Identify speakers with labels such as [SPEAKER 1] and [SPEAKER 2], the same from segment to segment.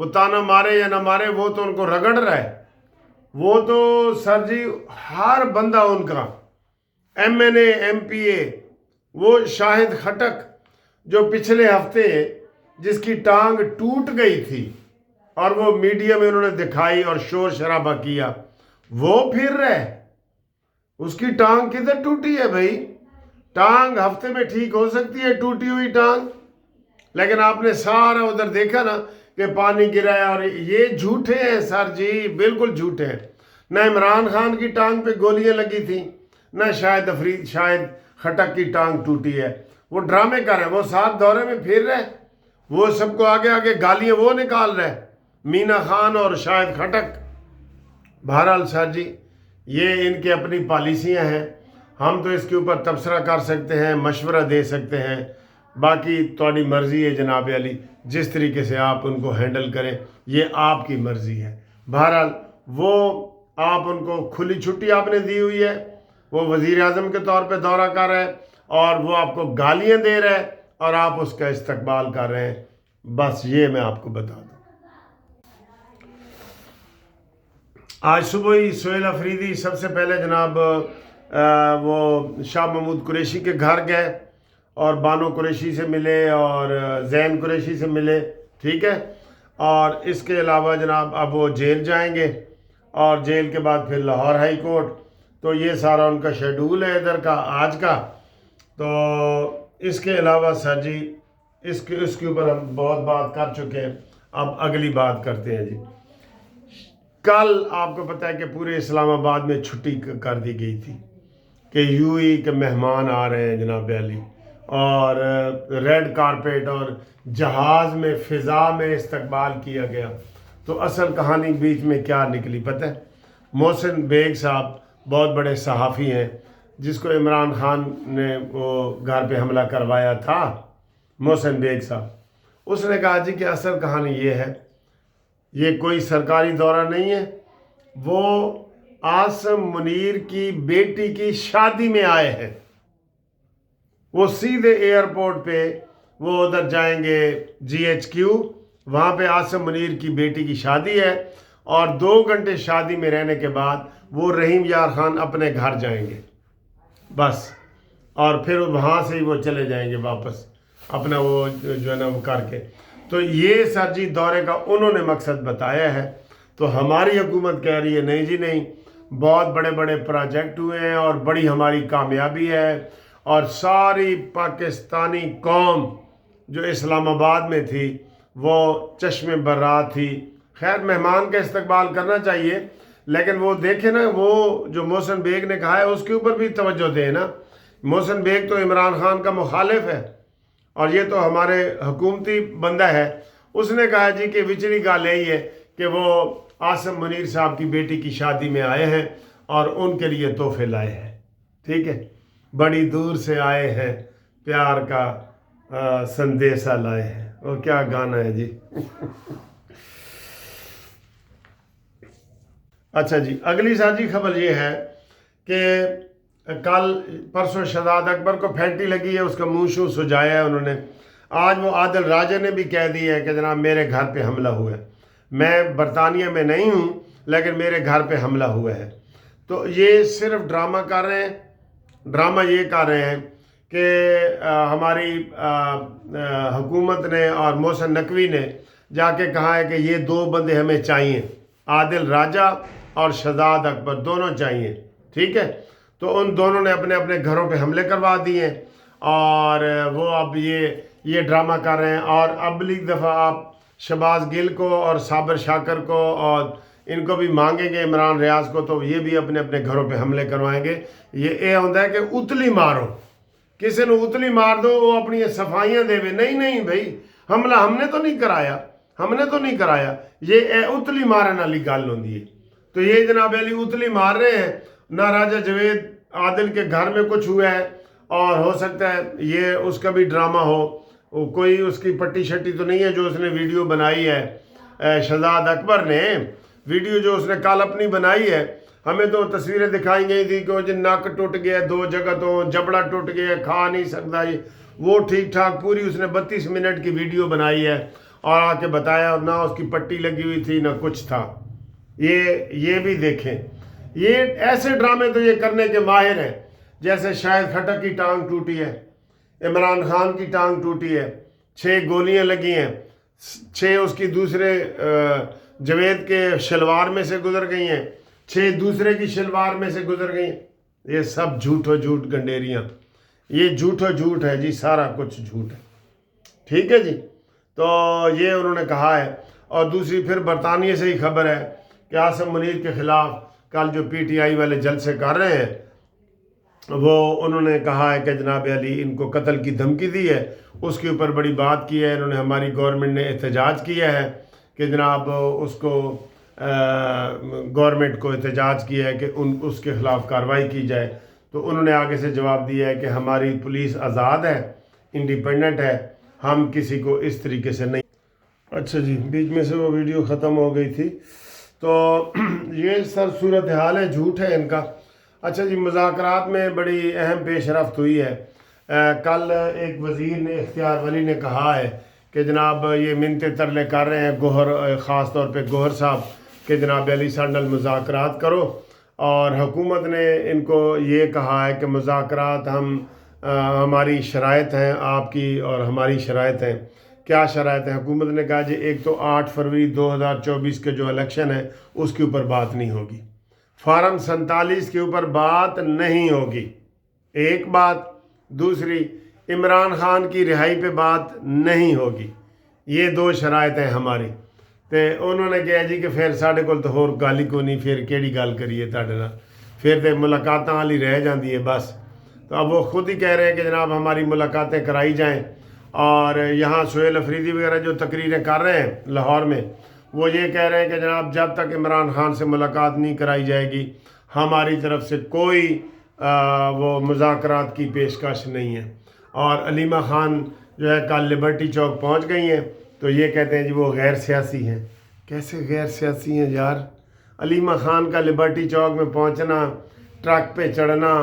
[SPEAKER 1] وہ تانا مارے یا نہ مارے وہ تو ان کو رگڑ رہا ہے. وہ تو سر جی ہر بندہ ان کا M N A M P A, وہ شاہد خٹک جو پچھلے ہفتے جس کی ٹانگ ٹوٹ گئی تھی اور وہ میڈیا میں انہوں نے دکھائی اور شور شرابہ کیا، وہ پھر رہے. اس کی ٹانگ کدھر ٹوٹی ہے بھائی؟ ٹانگ ہفتے میں ٹھیک ہو سکتی ہے ٹوٹی ہوئی ٹانگ، لیکن آپ نے سارا ادھر دیکھا نا کہ پانی گرایا. اور یہ جھوٹے ہیں سر جی، بالکل جھوٹے ہیں. نہ عمران خان کی ٹانگ پہ گولیاں لگی تھیں، نہ شاہد خٹک کی ٹانگ ٹوٹی ہے. وہ ڈرامے کر رہے ہیں، وہ ساتھ دورے میں پھر رہے، وہ سب کو آگے آگے گالیاں وہ نکال رہے، مینا خان اور شاہد خٹک. بہرحال سر جی یہ ان کی اپنی پالیسیاں ہیں، ہم تو اس کے اوپر تبصرہ کر سکتے ہیں، مشورہ دے سکتے ہیں. باقی تھوڑی مرضی ہے جناب علی، جس طریقے سے آپ ان کو ہینڈل کریں یہ آپ کی مرضی ہے. بہرحال وہ آپ ان کو کھلی چھٹی آپ نے دی ہوئی ہے، وہ وزیر اعظم کے طور پہ دورہ کر رہے ہیں اور وہ آپ کو گالیاں دے رہے ہیں اور آپ اس کا استقبال کر رہے ہیں. بس یہ میں آپ کو بتا دوں. آج صبح ہی سہیل افریدی سب سے پہلے جناب وہ شاہ محمود قریشی کے گھر گئے اور بانو قریشی سے ملے اور زین قریشی سے ملے، ٹھیک ہے. اور اس کے علاوہ جناب اب وہ جیل جائیں گے اور جیل کے بعد پھر لاہور ہائی کورٹ. تو یہ سارا ان کا شیڈول ہے ادھر کا آج کا. تو اس کے علاوہ سر جی اس کے اوپر ہم بہت بات کر چکے ہیں، اب اگلی بات کرتے ہیں جی. کل آپ کو پتہ ہے کہ پورے اسلام آباد میں چھٹی کر دی گئی تھی کہ یو ای کے مہمان آ رہے ہیں جناب علی، اور ریڈ کارپیٹ اور جہاز میں فضا میں استقبال کیا گیا. تو اصل کہانی بیچ میں کیا نکلی پتہ ہے؟ محسن بیگ صاحب بہت بڑے صحافی ہیں جس کو عمران خان نے وہ گھر پہ حملہ کروایا تھا، محسن بیگ صاحب، اس نے کہا جی کہ اصل کہانی یہ ہے، یہ کوئی سرکاری دورہ نہیں ہے، وہ عاصم منیر کی بیٹی کی شادی میں آئے ہیں. وہ سیدھے ایئرپورٹ پہ وہ ادھر جائیں گے جی ایچ کیو، وہاں پہ عاصم منیر کی بیٹی کی شادی ہے اور 2 گھنٹے شادی میں رہنے کے بعد وہ رحیم یار خان اپنے گھر جائیں گے بس، اور پھر وہاں سے ہی وہ چلے جائیں گے واپس اپنا وہ جو ہے نا وہ کر کے. تو یہ سر جی دورے کا انہوں نے مقصد بتایا ہے. تو ہماری حکومت کہہ رہی ہے نہیں جی نہیں، بہت بڑے بڑے پروجیکٹ ہوئے ہیں اور بڑی ہماری کامیابی ہے، اور ساری پاکستانی قوم جو اسلام آباد میں تھی وہ چشم برات تھی. خیر مہمان کا استقبال کرنا چاہیے، لیکن وہ دیکھیں نا وہ جو محسن بیگ نے کہا ہے اس کے اوپر بھی توجہ دیں نا. محسن بیگ تو عمران خان کا مخالف ہے اور یہ تو ہمارے حکومتی بندہ ہے. اس نے کہا جی کہ وچری گال یہی ہے کہ وہ عاصم منیر صاحب کی بیٹی کی شادی میں آئے ہیں اور ان کے لیے تحفے لائے ہیں. ٹھیک ہے، بڑی دور سے آئے ہیں، پیار کا سندیسہ لائے ہیں. وہ کیا گانا ہے جی. اچھا جی، اگلی ساتھی خبر یہ ہے کہ کل پرسوں شہزاد اکبر کو پھینٹی لگی ہے، اس کا منہ شو سجایا ہے انہوں نے. آج وہ عادل راجہ نے بھی کہہ دی ہے کہ جناب میرے گھر پہ حملہ ہوا ہے، میں برطانیہ میں نہیں ہوں لیکن میرے گھر پہ حملہ ہوا ہے. تو یہ صرف ڈرامہ کر رہے ہیں. ڈرامہ یہ کر رہے ہیں کہ ہماری حکومت نے اور محسن نقوی نے جا کے کہا ہے کہ یہ 2 بندے ہمیں چاہیے، عادل راجہ اور شہزاد اکبر دونوں چاہیے. ٹھیک ہے، تو ان دونوں نے اپنے اپنے گھروں پہ حملے کروا دیے ہیں اور وہ اب یہ ڈرامہ کر رہے ہیں. اور اگلی دفعہ آپ شہباز گل کو اور صابر شاکر کو اور ان کو بھی مانگیں گے، عمران ریاض کو، تو یہ بھی اپنے اپنے گھروں پہ حملے کروائیں گے. یہ ہوتا ہے کہ اتلی مارو، کسی نے اتلی مار دو وہ اپنی صفائیاں دے وے. نہیں بھائی، حملہ ہم نے تو نہیں کرایا، یہ اتلی مارن والی گل ہوندی ہے. تو یہ جناب علی اتلی مار رہے ہیں. نہ راجہ جوید عادل کے گھر میں کچھ ہوا ہے اور ہو سکتا ہے یہ اس کا بھی ڈرامہ ہو، کوئی اس کی پٹی شٹی تو نہیں ہے جو اس نے ویڈیو بنائی ہے. شہزاد اکبر نے ویڈیو جو اس نے کل اپنی بنائی ہے، ہمیں تو تصویریں دکھائی گئی تھی کہ وہ ناک ٹوٹ گیا 2 جگہ، تو جبڑا ٹوٹ گیا، کھا نہیں سکتا. وہ ٹھیک ٹھاک پوری اس نے 32 منٹ کی ویڈیو بنائی ہے اور آ کے بتایا، اور نہ اس کی پٹی لگی ہوئی تھی نہ کچھ تھا. یہ بھی دیکھیں، یہ ایسے ڈرامے تو یہ کرنے کے ماہر ہیں. جیسے شاہد خٹک کی ٹانگ ٹوٹی ہے، عمران خان کی ٹانگ ٹوٹی ہے، 6 گولیاں لگی ہیں، 6 اس کی دوسرے جوید کے شلوار میں سے گزر گئی ہیں، 6 دوسرے کی شلوار میں سے گزر گئی ہیں. یہ سب جھوٹ گنڈیریاں، یہ جھوٹ ہے جی، سارا کچھ جھوٹ ہے. ٹھیک ہے جی. تو یہ انہوں نے کہا ہے. اور دوسری پھر برطانیہ سے ہی خبر ہے کہ عاصم منیر کے خلاف کل جو پی ٹی آئی والے جلسے کر رہے ہیں، وہ انہوں نے کہا ہے کہ جناب علی ان کو قتل کی دھمکی دی ہے. اس کے اوپر بڑی بات کی ہے انہوں نے. ہماری گورنمنٹ نے احتجاج کیا ہے کہ جناب اس کو گورنمنٹ کو احتجاج کیا ہے کہ اس کے خلاف کارروائی کی جائے. تو انہوں نے آگے سے جواب دیا ہے کہ ہماری پولیس آزاد ہے، انڈیپینڈنٹ ہے، ہم کسی کو اس طریقے سے نہیں. اچھا جی، بیچ میں سے وہ ویڈیو ختم ہو گئی تھی. تو یہ سر صورتحال ہے، جھوٹ ہے ان کا. اچھا جی، مذاکرات میں بڑی اہم پیش رفت ہوئی ہے. کل ایک وزیر نے، اختیار ولی نے کہا ہے کہ جناب یہ منتیں ترلے کر رہے ہیں گوہر، خاص طور پہ گوہر صاحب، کہ جناب علی ساڈے نال مذاکرات کرو. اور حکومت نے ان کو یہ کہا ہے کہ مذاکرات ہماری شرائط ہیں آپ کی اور ہماری شرائط ہیں. کیا شرائط ہیں؟ حکومت نے کہا جی ایک تو 8 فروری 2024 کے جو الیکشن ہے اس کے اوپر بات نہیں ہوگی، فارم 47 کے اوپر بات نہیں ہوگی، ایک بات. دوسری، عمران خان کی رہائی پہ بات نہیں ہوگی. یہ 2 شرائط ہیں ہماری. تے انہوں نے کہا جی کہ پھر ساڈے کول تو ہور گل ہی کوئی نہیں، پھر کیڑی گل کریے تہاڈے نال، پھر تے ملاقاتاں والی رہ جاندی ہے بس. تو اب وہ خود ہی کہہ رہے ہیں کہ جناب ہماری ملاقاتیں کرائی جائیں. اور یہاں سہیل افریدی وغیرہ جو تقریریں کر رہے ہیں لاہور میں، وہ یہ کہہ رہے ہیں کہ جناب جب تک عمران خان سے ملاقات نہیں کرائی جائے گی ہماری طرف سے کوئی وہ مذاکرات کی پیشکش نہیں ہے. اور علیمہ خان جو ہے کل لبرٹی چوک پہنچ گئی ہیں، تو یہ کہتے ہیں جی وہ غیر سیاسی ہیں. کیسے غیر سیاسی ہیں یار؟ علیمہ خان کا لبرٹی چوک میں پہنچنا، ٹرک پہ چڑھنا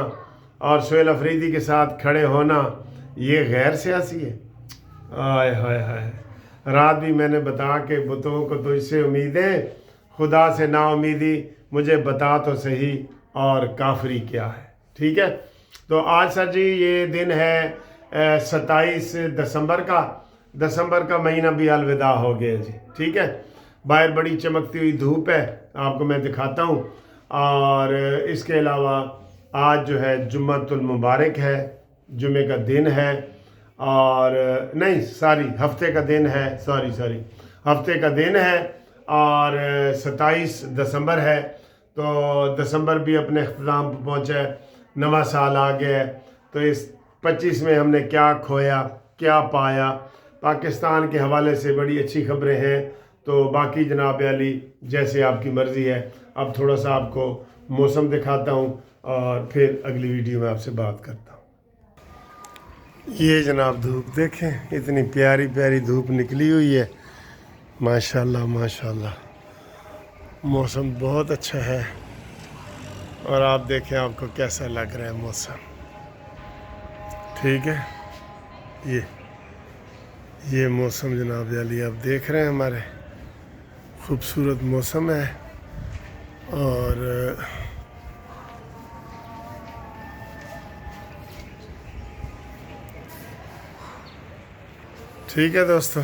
[SPEAKER 1] اور سہیل افریدی کے ساتھ کھڑے ہونا، یہ غیر سیاسی ہے؟ آئے ہائے ہائے. رات بھی میں نے بتا کہ بتوں کو تو اس سے امیدیں، خدا سے نا امیدی، مجھے بتا تو صحیح اور کافری کیا ہے. ٹھیک ہے. تو آج سر جی یہ دن ہے 27 دسمبر کا مہینہ بھی الوداع ہو گیا جی. ٹھیک ہے. باہر بڑی چمکتی ہوئی دھوپ ہے، آپ کو میں دکھاتا ہوں. اور اس کے علاوہ آج جو ہے جمعۃ المبارک ہے، جمعے کا دن ہے. اور نہیں ہفتے کا دن ہے، ہفتے کا دن ہے. اور 27 دسمبر ہے. تو دسمبر بھی اپنے اختتام پہ پہنچا ہے، نواں سال آ گیا ہے. تو اس 25 میں ہم نے کیا کھویا، کیا پایا؟ پاکستان کے حوالے سے بڑی اچھی خبریں ہیں. تو باقی جناب علی جیسے آپ کی مرضی ہے. اب تھوڑا سا آپ کو موسم دکھاتا ہوں اور پھر اگلی ویڈیو میں آپ سے بات کرتا ہوں. یہ جناب دھوپ دیکھیں، اتنی پیاری پیاری دھوپ نکلی ہوئی ہے. ماشاءاللہ ماشاءاللہ، موسم بہت اچھا ہے. اور آپ دیکھیں آپ کو کیسا لگ رہا ہے موسم. ٹھیک ہے. یہ موسم جناب علی آپ دیکھ رہے ہیں، ہمارے خوبصورت موسم ہے. اور ٹھیک ہے دوستو.